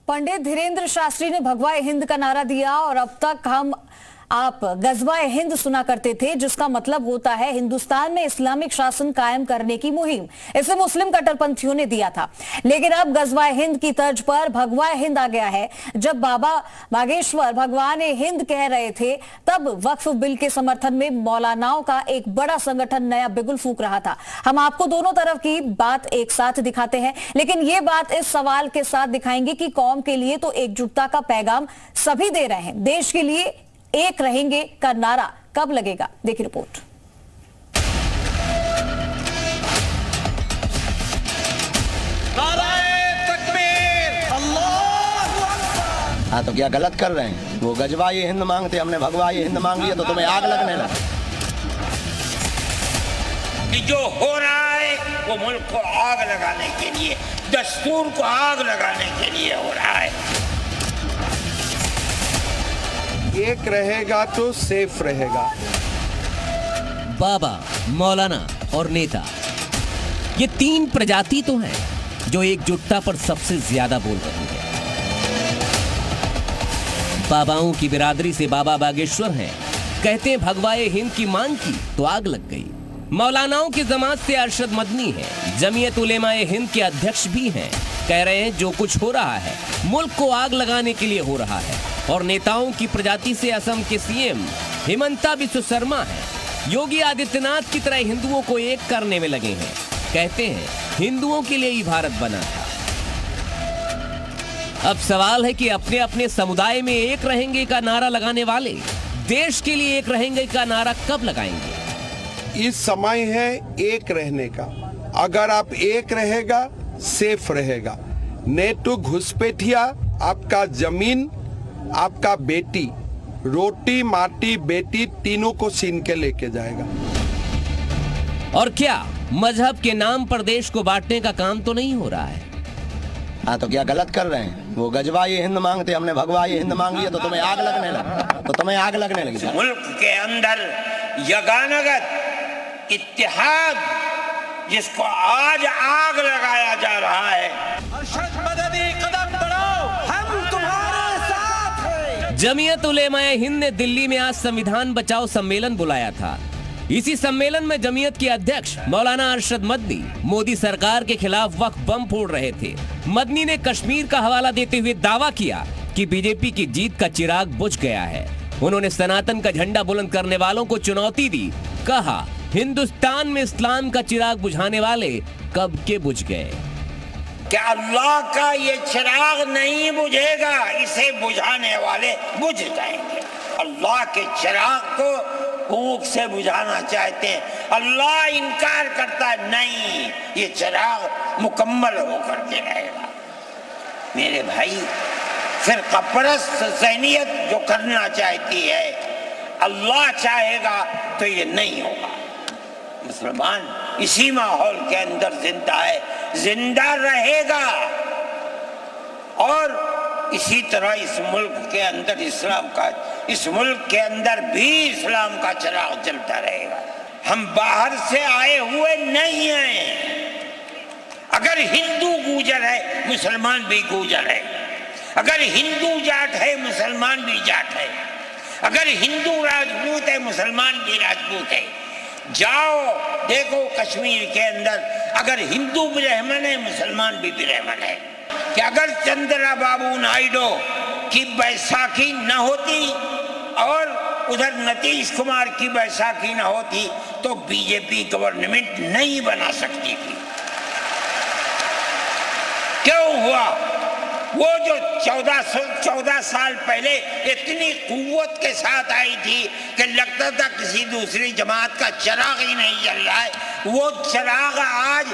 पंडित धीरेन्द्र शास्त्री ने भगवाए हिंद का नारा दिया और अब तक आप गजवाए हिंद सुना करते थे, जिसका मतलब होता है हिंदुस्तान में इस्लामिक शासन कायम करने की मुहिम। इसे मुस्लिम कट्टरपंथियों ने दिया था, लेकिन अब गजवाए हिंद की तर्ज पर भगवाए हिंद आ गया है। जब बाबा बागेश्वर भगवाने हिंद कह रहे थे, तब वक्फ बिल के समर्थन में मौलानाओं का एक बड़ा संगठन नया बिगुल फूंक रहा था। हम आपको दोनों तरफ की बात एक साथ दिखाते हैं, लेकिन ये बात इस सवाल के साथ दिखाएंगे कि कौम के लिए तो एकजुटता का पैगाम सभी दे रहे हैं, देश के लिए एक रहेंगे का नारा कब लगेगा? देखिए रिपोर्ट। हाँ, तो क्या गलत कर रहे हैं? वो गजवाए हिंद मांगते, हमने भगवाए हिंद मांग लिया, तो तुम्हें आग लगने लगा। कि जो हो रहा है वो मुल्क को आग लगाने के लिए, दस्तूर को आग लगाने के लिए हो रहा है। एक रहेगा तो सेफ रहेगा। बाबा, मौलाना और नेता, ये तीन प्रजाति तो हैं जो एकजुटता पर सबसे ज्यादा बोल रही है। बाबाओं की बिरादरी से बाबा बागेश्वर हैं, कहते हैं भगवाए हिंद की मांग की तो आग लग गई। मौलानाओं की जमात से अरशद मदनी है, जमीयत उलेमाए हिंद के अध्यक्ष भी हैं, कह रहे हैं जो कुछ हो रहा है मुल्क को आग लगाने के लिए हो रहा है। और नेताओं की प्रजाति से असम के सीएम हिमंता बिस्वा शर्मा है, योगी आदित्यनाथ की तरह हिंदुओं को एक करने में लगे हैं। कहते हैं हिंदुओं के लिए ही भारत बना था। अब सवाल है कि अपने अपने समुदाय में एक रहेंगे का नारा लगाने वाले देश के लिए एक रहेंगे का नारा कब लगाएंगे? इस समय है एक रहने का। अगर आप एक रहेगा, सेफ रहेगा। नेटू घुसपैठिया आपका जमीन, आपका बेटी, रोटी माटी बेटी तीनों को छीन के लेके जाएगा। और क्या मजहब के नाम पर देश को बांटने का काम तो नहीं हो रहा है? हाँ, तो क्या गलत कर रहे हैं? वो गजवाए हिंद मांगते, हमने भगवाए हिंद मांग लिया, तो तुम्हें आग लगने लगा। तो तुम्हें आग लगने लगी। मुल्क के अंदर यगानगत इत्तेहाद, जिसको आज आग लगाया जा रहा है। कदम बढ़ाओ, हम तुम्हारे साथ हैं। जमीयत उलेमाए हिंद ने दिल्ली में आज संविधान बचाओ सम्मेलन बुलाया था। इसी सम्मेलन में जमीयत के अध्यक्ष मौलाना अरशद मदनी मोदी सरकार के खिलाफ वक्फ बम फोड़ रहे थे। मदनी ने कश्मीर का हवाला देते हुए दावा किया कि बीजेपी की जीत का चिराग बुझ गया है। उन्होंने सनातन का झंडा बुलंद करने वालों को चुनौती दी। कहा हिंदुस्तान में इस्लाम का चिराग बुझाने वाले कब के बुझ गए। क्या अल्लाह का ये चिराग नहीं बुझेगा, इसे बुझाने वाले बुझ जाएंगे। अल्लाह के चिराग को फूंक से बुझाना चाहते हैं, अल्लाह इनकार करता है, नहीं, ये चिराग मुकम्मल होकर के रहेगा। मेरे भाई, फिरका परस्त ज़हनियत जो करना चाहती है, अल्लाह चाहेगा तो ये नहीं होगा। मुसलमान इसी माहौल के अंदर जिंदा है, जिंदा रहेगा, और इसी तरह इस मुल्क के अंदर इस मुल्क के अंदर भी इस्लाम का चिराग जलता रहेगा। हम बाहर से आए हुए नहीं हैं। अगर हिंदू गूजर है, मुसलमान भी गूजर है। अगर हिंदू जाट है, मुसलमान भी जाट है। अगर हिंदू राजपूत है, मुसलमान भी राजपूत है। जाओ देखो कश्मीर के अंदर, अगर हिंदू ब्राह्मण है, मुसलमान भी ब्राह्मण है। कि अगर चंद्रा बाबू नायडू की बैसाखी न होती और उधर नीतीश कुमार की बैसाखी न होती, तो बीजेपी गवर्नमेंट नहीं बना सकती थी। क्यों हुआ? वो जो 14 साल पहले इतनी कुव्वत के साथ आई थी कि लगता था किसी दूसरी जमात का चिराग ही नहीं जल रहा है, वो चिराग आज